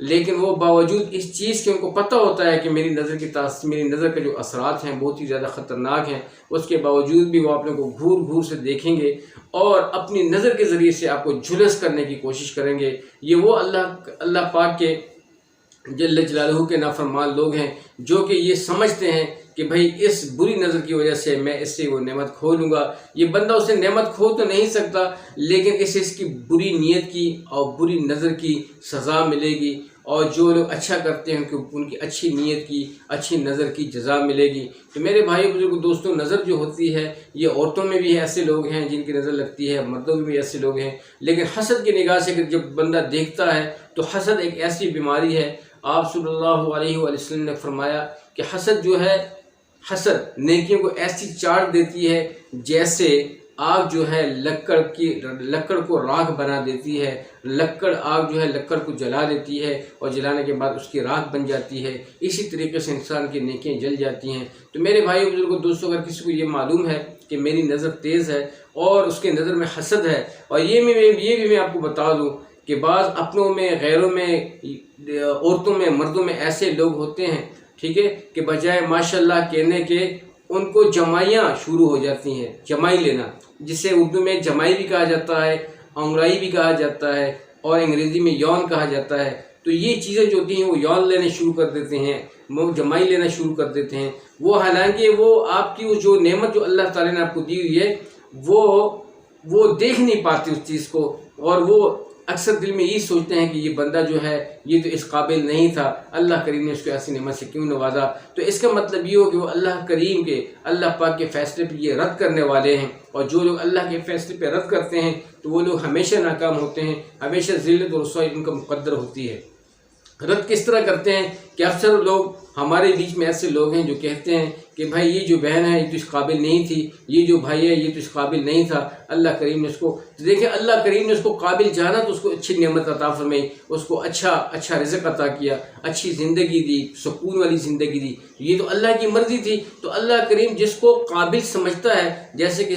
لیکن وہ باوجود اس چیز کے ان کو پتہ ہوتا ہے کہ میری نظر کے جو اثرات ہیں بہت ہی زیادہ خطرناک ہیں، اس کے باوجود بھی وہ آپ لوگوں کو گھور گھور سے دیکھیں گے اور اپنی نظر کے ذریعے سے آپ کو جھلس کرنے کی کوشش کریں گے۔ یہ وہ اللہ پاک کے جل جلالہ کے نافرمان لوگ ہیں جو کہ یہ سمجھتے ہیں کہ بھائی اس بری نظر کی وجہ سے میں اس سے وہ نعمت کھو لوں گا۔ یہ بندہ اسے نعمت کھو تو نہیں سکتا، لیکن اسے اس کی بری نیت کی اور بری نظر کی سزا ملے گی، اور جو لوگ اچھا کرتے ہیں ان کی اچھی نیت کی اچھی نظر کی جزا ملے گی۔ تو میرے بھائی بزرگ دوستوں، نظر جو ہوتی ہے یہ عورتوں میں بھی ایسے لوگ ہیں جن کی نظر لگتی ہے، مردوں میں بھی ایسے لوگ ہیں، لیکن حسد کی نگاہ سے جب بندہ دیکھتا ہے تو حسد ایک ایسی بیماری ہے۔ آپ صلی اللہ علیہ وسلم نے فرمایا کہ حسد جو ہے، حسد نیکیوں کو ایسی چاٹ دیتی ہے جیسے آگ جو ہے لکڑ کو راکھ بنا دیتی ہے۔ آگ جو ہے لکڑ کو جلا دیتی ہے اور جلانے کے بعد اس کی راکھ بن جاتی ہے، اسی طریقے سے انسان کی نیکیاں جل جاتی ہیں۔ تو میرے بھائی بزرگوں دوستوں، اگر کسی کو یہ معلوم ہے کہ میری نظر تیز ہے اور اس کے نظر میں حسد ہے، اور یہ بھی میں آپ کو بتا دوں کہ بعض اپنوں میں، غیروں میں، عورتوں میں، مردوں میں ایسے لوگ ہوتے ہیں، ٹھیک ہے، کہ بجائے ماشاءاللہ کہنے کے ان کو جمائیاں شروع ہو جاتی ہیں، جمائی لینا، جسے اردو میں جمائی بھی کہا جاتا ہے، انگڑائی بھی کہا جاتا ہے، اور انگریزی میں یون کہا جاتا ہے۔ تو یہ چیزیں جو ہوتی ہیں وہ یون لینے شروع کر دیتے ہیں، وہ جمائی لینا شروع کر دیتے ہیں، وہ حالانکہ وہ آپ کی جو نعمت جو اللہ تعالیٰ نے آپ کو دی ہوئی ہے وہ دیکھ نہیں پاتے اس چیز کو، اور وہ اکثر دل میں یہ سوچتے ہیں کہ یہ بندہ جو ہے یہ تو اس قابل نہیں تھا، اللہ کریم نے اس کو ایسی نعمت سے کیوں نوازا۔ تو اس کا مطلب یہ ہو کہ وہ اللہ کریم کے، اللہ پاک کے فیصلے پہ یہ رد کرنے والے ہیں، اور جو لوگ اللہ کے فیصلے پہ رد کرتے ہیں تو وہ لوگ ہمیشہ ناکام ہوتے ہیں، ہمیشہ ذلت اور رسوائی ان کا مقدر ہوتی ہے۔ رد کس طرح کرتے ہیں کہ اکثر لوگ ہمارے بیچ میں ایسے لوگ ہیں جو کہتے ہیں کہ بھائی یہ جو بہن ہے یہ تو اس قابل نہیں تھی، یہ جو بھائی ہے یہ تو اس قابل نہیں تھا، اللہ کریم نے اس کو، دیکھیں اللہ کریم نے اس کو قابل جانا تو اس کو اچھی نعمت عطا فرمائی، اس کو اچھا رزق عطا کیا، اچھی زندگی دی، سکون والی زندگی دی، یہ تو اللہ کی مرضی تھی۔ تو اللہ کریم جس کو قابل سمجھتا ہے، جیسے کہ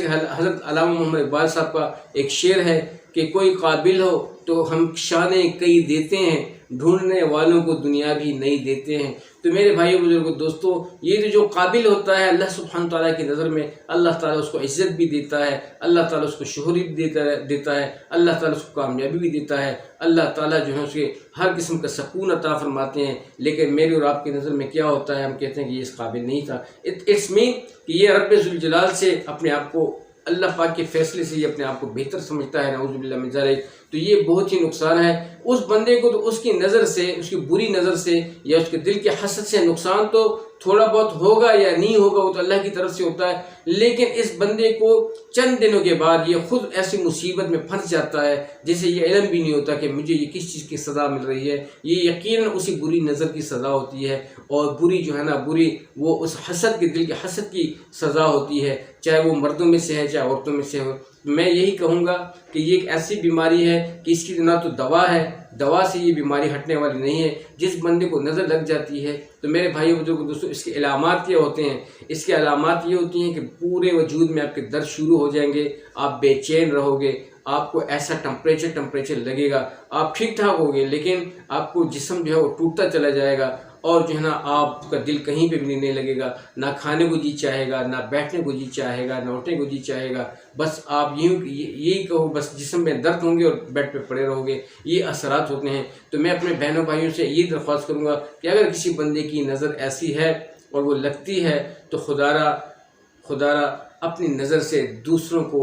حضرت علامہ محمد اقبال صاحب کا ایک شعر ہے کہ کوئی قابل ہو تو ہم شانیں کئی دیتے ہیں، ڈھونڈنے والوں کو دنیا بھی نہیں دیتے ہیں۔ تو میرے بھائیو بزرگوں دوستو، یہ تو جو قابل ہوتا ہے اللہ سبحانہ تعالیٰ کی نظر میں، اللہ تعالیٰ اس کو عزت بھی دیتا ہے، اللہ تعالیٰ اس کو شہرت بھی دیتا ہے، اللہ تعالیٰ اس کو کامیابی بھی دیتا ہے، اللہ تعالیٰ جو ہے اس کے ہر قسم کا سکون عطا فرماتے ہیں۔ لیکن میری اور آپ کی نظر میں کیا ہوتا ہے، ہم کہتے ہیں کہ یہ اس قابل نہیں تھا۔ اٹس مین کہ یہ رب ذوالجلال سے اپنے آپ کو، اللہ پاک کے فیصلے سے یہ اپنے آپ کو بہتر سمجھتا ہے، نعوذ باللہ من ذالک۔ تو یہ بہت ہی نقصان ہے اس بندے کو، تو اس کی نظر سے، اس کی بری نظر سے یا اس کے دل کے حسد سے نقصان تو تھوڑا بہت ہوگا یا نہیں ہوگا، وہ تو اللہ کی طرف سے ہوتا ہے، لیکن اس بندے کو چند دنوں کے بعد یہ خود ایسی مصیبت میں پھنس جاتا ہے جسے یہ علم بھی نہیں ہوتا کہ مجھے یہ کس چیز کی سزا مل رہی ہے، یہ یقیناً اسی بری نظر کی سزا ہوتی ہے، اور بری جو ہے نا، بری وہ اس حسد کے دل کے حسد کی سزا ہوتی ہے، چاہے وہ مردوں میں سے ہے چاہے عورتوں میں سے ہو۔ میں یہی کہوں گا کہ یہ ایک ایسی بیماری ہے کہ اس کی نہ تو دوا ہے، دوا سے یہ بیماری ہٹنے والی نہیں ہے۔ جس بندے کو نظر لگ جاتی ہے تو میرے بھائیو بزرگوں دوستو، اس کے علامات کیا ہوتے ہیں؟ اس کے علامات یہ ہوتی ہیں کہ پورے وجود میں آپ کے درد شروع ہو جائیں گے، آپ بے چین رہو گے، آپ کو ایسا ٹمپریچر لگے گا، آپ ٹھیک ٹھاک ہوگے لیکن آپ کو جسم جو ہے وہ ٹوٹتا چلا جائے گا، اور جو ہے نا آپ کا دل کہیں پہ بھی نہیں لگے گا، نہ کھانے کو جی چاہے گا، نہ بیٹھنے کو جی چاہے گا، نہ اٹھنے کو جی چاہے گا، بس آپ یہی کہو، بس جسم میں درد ہوں گے اور بیڈ پہ پڑے رہو گے، یہ اثرات ہوتے ہیں۔ تو میں اپنے بہنوں بھائیوں سے یہ درخواست کروں گا کہ اگر کسی بندے کی نظر ایسی ہے اور وہ لگتی ہے تو خدا را اپنی نظر سے دوسروں کو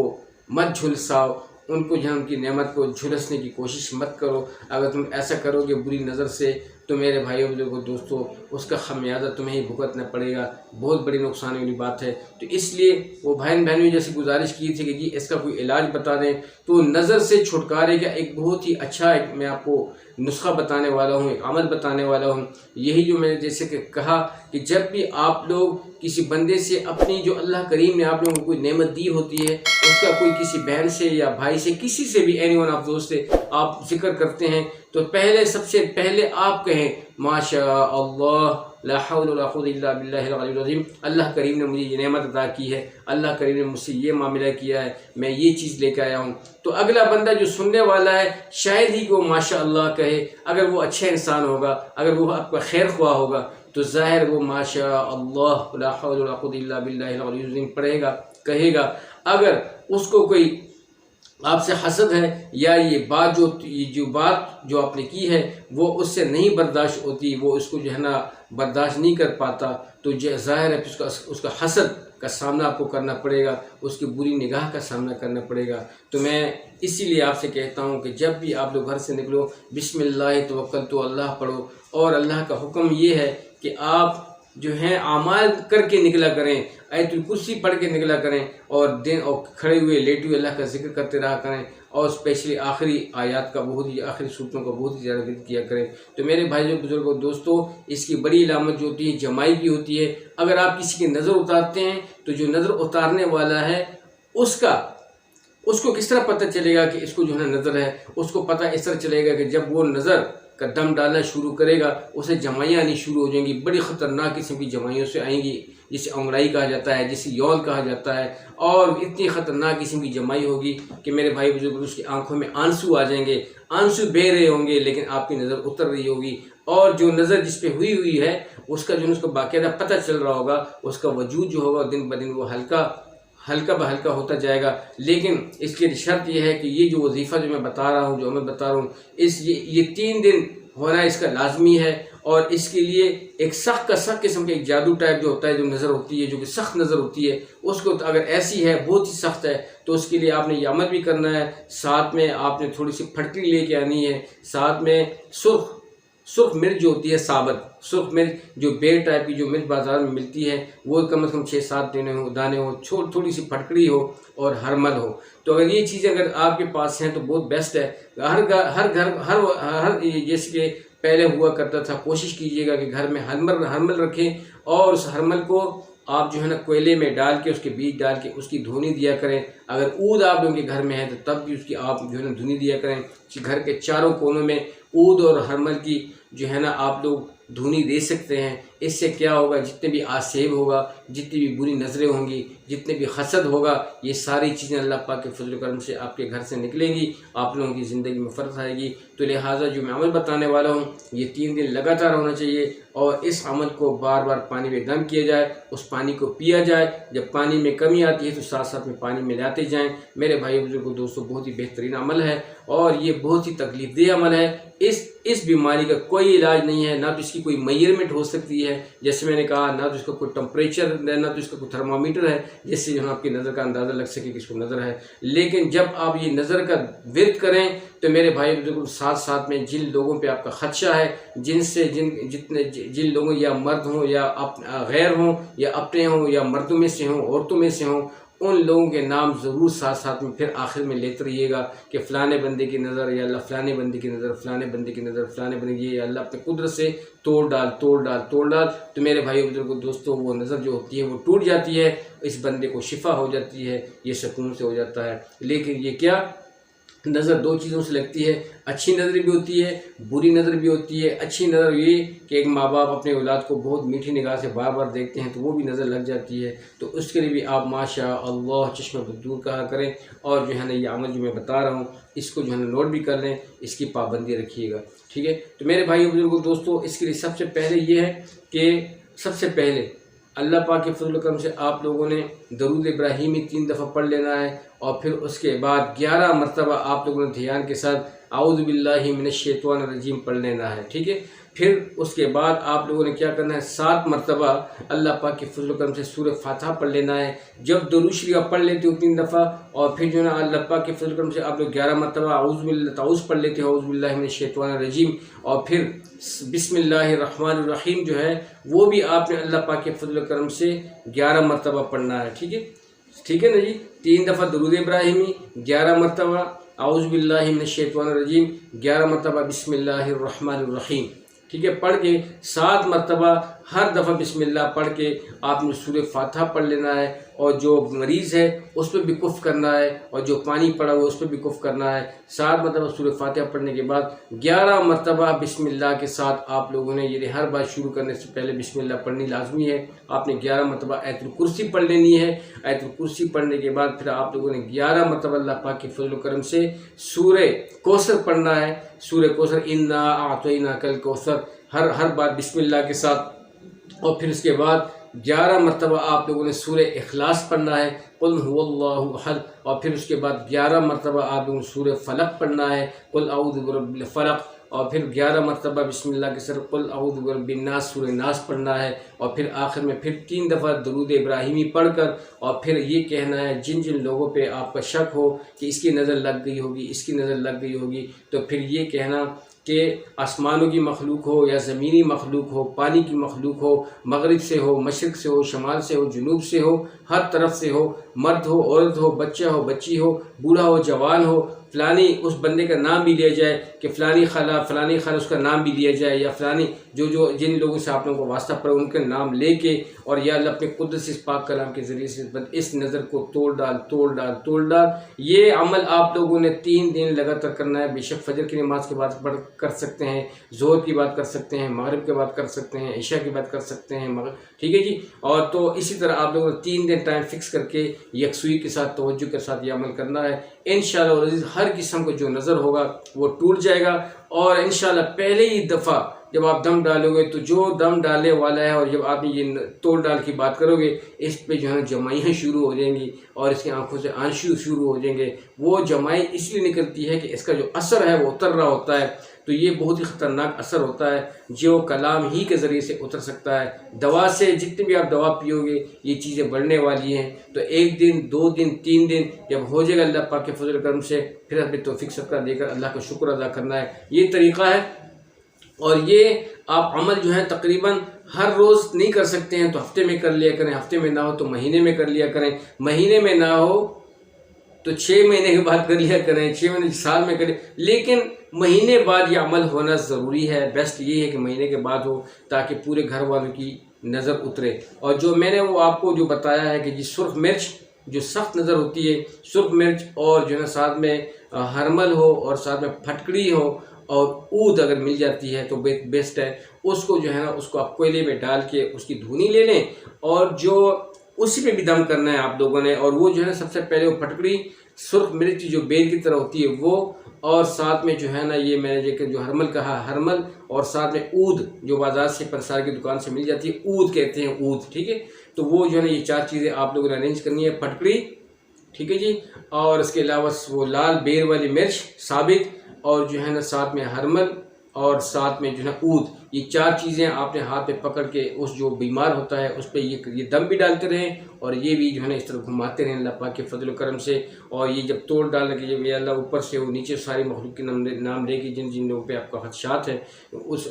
مت جھلساؤ، ان کو جہاں ان کی نعمت کو جھلسنے کی کوشش مت کرو۔ اگر تم ایسا کرو گے بری نظر سے تو میرے بھائیوں بزرگوں دوستو، اس کا خمیازہ تمہیں ہی بھگتنا پڑے گا، بہت بڑی نقصان والی بات ہے۔ تو اس لیے وہ بہنوں جیسی گزارش کی تھی کہ جی اس کا کوئی علاج بتا دیں، تو نظر سے چھٹکارے کا ایک بہت ہی اچھا میں آپ کو نسخہ بتانے والا ہوں، ایک عمل بتانے والا ہوں۔ یہی جو میں نے جیسے کہ کہا کہ جب بھی آپ لوگ کسی بندے سے اپنی جو اللہ کریم نے آپ لوگوں کو کوئی نعمت دی ہوتی ہے، اس کا کوئی کسی بہن سے یا بھائی سے، کسی سے بھی، اینی ون آف دوست سے آپ ذکر کرتے ہیں، تو سب سے پہلے آپ کہیں ماشاء اللہ لا حول ولا قوت الا باللہ العلی العظیم، اللہ کریم نے مجھے یہ نعمت عطا کی ہے، اللہ کریم نے مجھ سے یہ معاملہ کیا ہے، میں یہ چیز لے کے آیا ہوں۔ تو اگلا بندہ جو سننے والا ہے شاید ہی کہ وہ ماشاء اللہ کہے، اگر وہ اچھا انسان ہوگا، اگر وہ آپ کا خیر خواہ ہوگا تو ظاہر وہ ماشاء اللہ لا حول ولا قوت الا باللہ العلی العظیم پڑھے گا، کہے گا۔ اگر اس کو کوئی آپ سے حسد ہے یا یہ بات جو آپ نے کی ہے وہ اس سے نہیں برداشت ہوتی، وہ اس کو جو ہے نا برداشت نہیں کر پاتا، تو ظاہر ہے اس کا حسد کا سامنا آپ کو کرنا پڑے گا، اس کی بری نگاہ کا سامنا کرنا پڑے گا۔ تو میں اسی لیے آپ سے کہتا ہوں کہ جب بھی آپ لوگ گھر سے نکلو بسم اللہ توکلت اللہ پڑھو، اور اللہ کا حکم یہ ہے کہ آپ جو ہیں اعمال کر کے نکلا کریں، آیت الکرسی پڑھ کے نکلا کریں، اور کھڑے ہوئے لیٹے ہوئے اللہ کا ذکر کرتے رہا کریں، اور اسپیشلی آخری آیات کا آخری صورتوں کا بہت ہی زیادہ ذکر کیا کریں۔ تو میرے بھائیوں بزرگوں دوستوں، اس کی بڑی علامت جو ہوتی ہے جمائی کی ہوتی ہے۔ اگر آپ کسی کی نظر اتارتے ہیں تو جو نظر اتارنے والا ہے اس کو کس طرح پتہ چلے گا کہ اس کو جو ہے نظر ہے؟ اس کو پتہ اس طرح چلے گا کہ جب وہ نظر کا دم ڈالنا شروع کرے گا اسے جمائیاں آنی شروع ہو جائیں گی، بڑی خطرناک قسم کی جمائیوں سے آئیں گی، جسے انگڑائی کہا جاتا ہے، جسے یول کہا جاتا ہے، اور اتنی خطرناک قسم کی جمائی ہوگی کہ میرے بھائی بزرگ اس کی آنکھوں میں آنسو آ جائیں گے، آنسو بہہ رہے ہوں گے لیکن آپ کی نظر اتر رہی ہوگی، اور جو نظر جس پہ ہوئی ہے اس کا جو اس کو باقاعدہ پتہ چل رہا ہوگا، اس کا وجود جو ہوگا دن بدن وہ ہلکا بہلکا ہوتا جائے گا۔ لیکن اس کی شرط یہ ہے کہ یہ جو وظیفہ جو میں بتا رہا ہوں یہ 3 دن ہونا اس کا لازمی ہے، اور اس کے لیے ایک سخت قسم کے ایک جادو ٹائپ جو ہوتا ہے، جو نظر ہوتی ہے، جو کہ سخت نظر ہوتی ہے، اس کو اگر ایسی ہے بہت ہی سخت ہے تو اس کے لیے آپ نے یہ عمل بھی کرنا ہے، ساتھ میں آپ نے تھوڑی سی پھٹکری لے کے آنی ہے، ساتھ میں سرخ مرچ جو ہوتی ہے، ثابت سرخ مرچ جو بیر ٹائپ کی جو مرچ بازار میں ملتی ہے، وہ کم از کم 6-7 دانے ہو، تھوڑی سی پھٹکڑی ہو اور ہرمل ہو۔ تو اگر یہ چیزیں اگر آپ کے پاس ہیں تو بہت بیسٹ ہے۔ ہر جیسے کہ پہلے ہوا کرتا تھا، کوشش کیجئے گا کہ گھر میں ہرمل رکھیں، اور اس ہرمل کو آپ جو ہے نا کوئلے میں ڈال کے اس کے بیج ڈال کے اس کی دھونی دیا کریں۔ اگر عود آپ لوگوں کے گھر میں ہے تو تب بھی اس کی آپ جو ہے نا دھونی دیا کریں، گھر کے چاروں کونوں میں عود اور ہرمل کی جو ہے نا آپ لوگ دھونی دے سکتے ہیں۔ اس سے کیا ہوگا، جتنے بھی آسیب ہوگا، جتنی بھی بری نظریں ہوں گی، جتنے بھی حسد ہوگا، یہ ساری چیزیں اللہ پاک کے فضل و کرم سے آپ کے گھر سے نکلیں گی، آپ لوگوں کی زندگی میں فرق آئے گی۔ تو لہٰذا جو میں عمل بتانے والا ہوں یہ 3 دن لگاتار ہونا چاہیے، اور اس عمل کو بار بار پانی میں دم کیا جائے، اس پانی کو پیا جائے، جب پانی میں کمی آتی ہے تو ساتھ میں پانی میں لاتے جائیں۔ میرے بھائی بزرگوں دوستوں، بہت ہی بہترین عمل ہے، اور یہ بہت ہی تکلیف دہ عمل ہے۔ اس بیماری کا کوئی علاج نہیں ہے، نہ تو اس کی کوئی میئرمنٹ ہو سکتی ہے، جیسے میں نے کہا، نہ تو اس کا کوئی ٹمپریچر، نہ تو اس کا کوئی تھرمامیٹر ہے جس سے آپ کی نظر کا اندازہ لگ سکے کہ اس کو نظر ہے۔ لیکن جب آپ یہ نظر کا ورد کریں تو میرے بھائی بزرگوں ساتھ میں جن لوگوں پہ آپ کا خدشہ ہے، جن لوگوں یا مرد ہوں یا غیر ہوں یا اپنے ہوں یا مردوں میں سے ہوں عورتوں میں سے ہوں، ان لوگوں کے نام ضرور ساتھ میں پھر آخر میں لیتے رہیے گا کہ فلانے بندے کی نظر، یا اللہ فلانے بندے کی نظر، فلانے بندے کی نظر، فلانے بندے کی، یہ اللہ اپنے قدرت سے توڑ ڈال۔ تو میرے بھائی بزرگوں دوستوں، وہ نظر جو ہوتی ہے وہ ٹوٹ جاتی ہے، اس بندے کو شفا ہو جاتی ہے، یہ سکون سے ہو جاتا ہے۔ لیکن یہ کیا نظر 2 چیزوں سے لگتی ہے، اچھی نظر بھی ہوتی ہے، بری نظر بھی ہوتی ہے۔ اچھی نظر یہ کہ ایک ماں باپ اپنے اولاد کو بہت میٹھی نگاہ سے بار بار دیکھتے ہیں تو وہ بھی نظر لگ جاتی ہے، تو اس کے لیے بھی آپ ماشاء اللہ چشم بدور کہا کریں، اور جو ہے نا یہ عمل جو میں بتا رہا ہوں اس کو جو ہے نا نوٹ بھی کر لیں، اس کی پابندی رکھیے گا، ٹھیک ہے۔ تو میرے بھائی بزرگوں دوستوں، اس کے لیے سب سے پہلے یہ ہے کہ سب سے پہلے اللہ پاک کے فضل و کرم سے آپ لوگوں نے درود ابراہیمی 3 دفعہ پڑھ لینا ہے، اور پھر اس کے بعد 11 مرتبہ آپ لوگوں نے دھیان کے ساتھ اعوذ باللہ من الشیطان الرجیم پڑھ لینا ہے، ٹھیک ہے۔ پھر اس کے بعد آپ لوگوں نے کیا کرنا ہے، 7 مرتبہ اللہ پاک کے فضل و کرم سے سورہ فاتحہ پڑھ لینا ہے۔ جب درود شریف آپ پڑھ لیتے ہو 3 دفعہ، اور پھر جو ہے نا اللہ پاک کے فضل و کرم سے آپ لوگ 11 مرتبہ تعوذ پڑھ لیتے ہو، اعوذ باللہ من الشیطان الرجیم، اور پھر بسم اللہ الرحمن الرحیم جو ہے وہ بھی آپ نے اللہ پاک کے فضل و کرم سے 11 مرتبہ پڑھنا ہے، ٹھیک ہے نا جی۔ 3 دفعہ درود ابراہیمی، 11 مرتبہ اعوذ باللہ من الشیطان الرجیم، 11 مرتبہ بسم اللہ الرحمن الرحیم، ٹھیک ہے، پڑھ کے 7 مرتبہ ہر دفعہ بسم اللہ پڑھ کے آپ نے سورہ فاتحہ پڑھ لینا ہے، اور جو مریض ہے اس پہ بھی کف کرنا ہے، اور جو پانی پڑا ہوا اس پہ بھی کف کرنا ہے۔ 7 مرتبہ سورہ فاتحہ پڑھنے کے بعد 11 مرتبہ بسم اللہ کے ساتھ آپ لوگوں نے، یہ ہر بار شروع کرنے سے پہلے بسم اللہ پڑھنی لازمی ہے۔ آپ نے 11 مرتبہ آیت الکرسی پڑھ لینی ہے۔ آیت الکرسی پڑھنے کے بعد پھر آپ لوگوں نے 11 مرتبہ اللہ پاک کے فضل و کرم سے سورہ کوثر پڑھنا ہے۔ سورہ کوثر، انا اعطیناک الکوثر، ہر بار بسم اللہ کے ساتھ، اور پھر اس کے بعد 11 مرتبہ آپ لوگوں نے سورہ اخلاص پڑھنا ہے، قل هو اللہ احد، اور پھر اس کے بعد 11 مرتبہ آپ لوگوں نے سورہ فلق پڑھنا ہے، قل اعوذ برب الفلق، اور پھر 11 مرتبہ بسم اللہ کے ساتھ قل اعوذ برب الناس، سورہ ناس پڑھنا ہے، اور پھر آخر میں پھر 3 دفعہ درود ابراہیمی پڑھ کر، اور پھر یہ کہنا ہے جن جن لوگوں پہ آپ کا شک ہو کہ اس کی نظر لگ گئی ہوگی، اس کی نظر لگ گئی ہوگی، تو پھر یہ کہنا کہ آسمانوں کی مخلوق ہو یا زمینی مخلوق ہو، پانی کی مخلوق ہو، مغرب سے ہو، مشرق سے ہو، شمال سے ہو، جنوب سے ہو، ہر طرف سے ہو، مرد ہو، عورت ہو، بچہ ہو، بچی ہو، بوڑھا ہو، جوان ہو، فلانی اس بندے کا نام بھی لیا جائے کہ فلانی خالہ اس کا نام بھی لیا جائے، یا فلانی جن لوگوں سے آپ لوگوں کو واسطہ پڑا ان کے نام لے کے، اور یا اللہ اپنے قدس اس پاک کلام کے ذریعے سے اس نظر کو توڑ ڈال۔ یہ عمل آپ لوگوں نے 3 دن لگاتار کرنا ہے۔ بے شک فجر کی نماز کے بعد کر سکتے ہیں، ظہر کی بات کر سکتے ہیں، مغرب کے بعد کر سکتے ہیں، عشاء کی بات کر سکتے ہیں، ٹھیک ہے جی۔ اور تو اسی طرح آپ لوگوں نے 3 دن ٹائم فکس کر کے یکسوئی کے ساتھ، توجہ کے ساتھ یہ عمل کرنا ہے۔ انشاءاللہ العزیز ہر قسم کا جو نظر ہوگا وہ ٹوٹ جائے گا، اور انشاءاللہ پہلے ہی دفعہ جب آپ دم ڈالو گے تو جو دم ڈالنے والا ہے، اور جب آپ یہ توڑ ڈال کی بات کرو گے، اس پہ جو ہے جمائیاں شروع ہو جائیں گی، اور اس کی آنکھوں سے آنسو شروع ہو جائیں گے۔ وہ جمائی اس لیے نکلتی ہے کہ اس کا جو اثر ہے وہ اتر رہا ہوتا ہے، تو یہ بہت ہی خطرناک اثر ہوتا ہے جو کلام ہی کے ذریعے سے اتر سکتا ہے۔ دوا سے جتنی بھی آپ دوا پیو گے یہ چیزیں بڑھنے والی ہیں، تو 1 دن 2 دن 3 دن جب ہو جائے گا اللہ پاک کے فضل و کرم سے، پھر اپنے توفیق صدقہ دے کر اللہ کا شکر ادا کرنا ہے۔ یہ طریقہ ہے، اور یہ آپ عمل جو ہے تقریباً ہر روز نہیں کر سکتے ہیں تو ہفتے میں کر لیا کریں، ہفتے میں نہ ہو تو مہینے میں کر لیا کریں، مہینے میں نہ ہو تو 6 مہینے کے بعد کر لیا کریں، 6 مہینے سال میں کریں، لیکن مہینے بعد یہ عمل ہونا ضروری ہے۔ بیسٹ یہ ہے کہ مہینے کے بعد ہو تاکہ پورے گھر والوں کی نظر اترے۔ اور جو میں نے وہ آپ کو جو بتایا ہے کہ جی سرخ مرچ جو سخت نظر ہوتی ہے، سرخ مرچ اور جو ہے ساتھ میں ہرمل ہو اور ساتھ میں پھٹکڑی ہو اور عود اگر مل جاتی ہے تو بیسٹ ہے۔ اس کو جو ہے نا اس کو آپ کوئلے میں ڈال کے اس کی دھونی لے لیں، اور جو اسی پہ بھی دم کرنا ہے آپ لوگوں نے، اور وہ جو ہے سب سے پہلے وہ پھٹکڑی سرخ مرچ جو بیل کی طرح ہوتی ہے وہ، اور ساتھ میں جو ہے نا یہ میں نے جو ہرمل کہا ہرمل، اور ساتھ میں عود جو بازار سے پنسار کی دکان سے مل جاتی ہے، عود کہتے ہیں عود، ٹھیک ہے۔ تو وہ جو ہے نا یہ 4 چیزیں آپ لوگوں نے ارینج کرنی ہے، پھٹکڑی، ٹھیک ہے جی، اور اس کے علاوہ وہ لال بیر والی مرچ ثابت، اور جو ہے نا ساتھ میں ہرمل، اور ساتھ میں جو ہے عود، یہ 4 چیزیں آپ نے ہاتھ پہ پکڑ کے اس جو بیمار ہوتا ہے اس پہ یہ دم بھی ڈالتے رہیں، اور یہ بھی جو ہے نا اس طرح گھماتے رہیں اللہ پاک کے فضل و کرم سے۔ اور یہ جب توڑ ڈالنے کے جب یہ اللہ اوپر سے وہ نیچے ساری مخلوق کے نام لے کے جن جن لوگوں پہ آپ کا خدشات ہے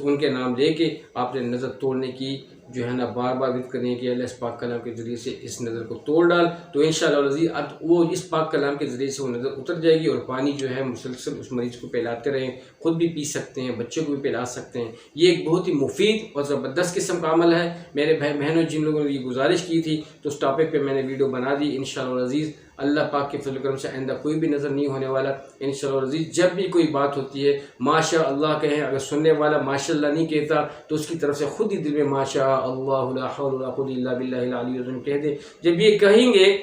ان کے نام لے کے آپ نے نظر توڑنے کی جو ہے نا بار بار ذکر کرنی ہے کہ اللہ اس پاک کلام کے ذریعے سے اس نظر کو توڑ ڈال، تو انشاءاللہ العزیز اب وہ اس پاک کلام کے ذریعے سے وہ نظر اتر جائے گی، اور پانی جو ہے مسلسل اس مریض کو پلاتے رہیں، خود بھی پی سکتے ہیں، بچوں کو بھی پلا سکتے ہیں۔ یہ ایک بہت ہی مفید اور زبردست قسم کا عمل ہے۔ میرے بھائی بہنوں جن لوگوں نے یہ گزارش کی تھی تو اس ٹاپک پہ میں نے ویڈیو بنا دی۔ انشاءاللہ العزیز اللہ پاک کے فضل و کرم سے آئندہ کوئی بھی نظر نہیں ہونے والا انشاءاللہ العزیز۔ جب بھی کوئی بات ہوتی ہے ماشاء اللہ کہیں، اگر سننے والا ماشاء اللہ نہیں کہتا تو اس کی طرف سے خود ہی دل میں ماشاء اللہ لا حول ولا قوت الا باللہ العلی العظیم کہہ دے۔ جب یہ کہیں گے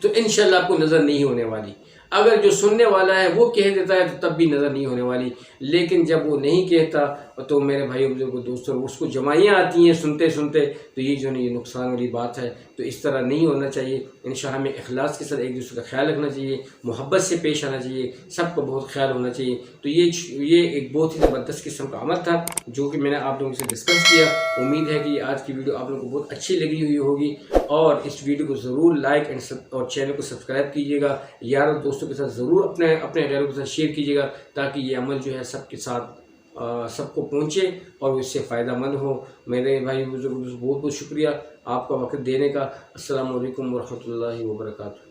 تو انشاءاللہ آپ کو نظر نہیں ہونے والی۔ اگر جو سننے والا ہے وہ کہہ دیتا ہے تو تب بھی نظر نہیں ہونے والی، لیکن جب وہ نہیں کہتا تو میرے بھائیوں بزرگوں دوستوں اس کو جمائیاں آتی ہیں سنتے سنتے، تو یہ جو ہے یہ نقصان والی بات ہے۔ تو اس طرح نہیں ہونا چاہیے۔ انشاءاللہ ہمیں اخلاص کے ساتھ ایک دوسرے کا خیال رکھنا چاہیے، محبت سے پیش آنا چاہیے، سب کو بہت خیال ہونا چاہیے۔ تو یہ ایک بہت ہی زبردست قسم کا عمل تھا جو کہ میں نے آپ لوگوں سے ڈسکس کیا۔ امید ہے کہ آج کی ویڈیو آپ لوگوں کو بہت اچھی لگی ہوئی ہوگی، اور اس ویڈیو کو ضرور لائک اور چینل کو سبسکرائب کیجیے گا، یار اور دوستوں کے ساتھ ضرور اپنے غیروں کے ساتھ شیئر کیجیے گا، تاکہ یہ عمل جو ہے سب کے ساتھ سب کو پہنچے اور اس سے فائدہ مند ہو۔ میرے بھائی بزرگ بہت بہت شکریہ آپ کا وقت دینے کا۔ السلام علیکم ورحمۃ اللہ وبرکاتہ۔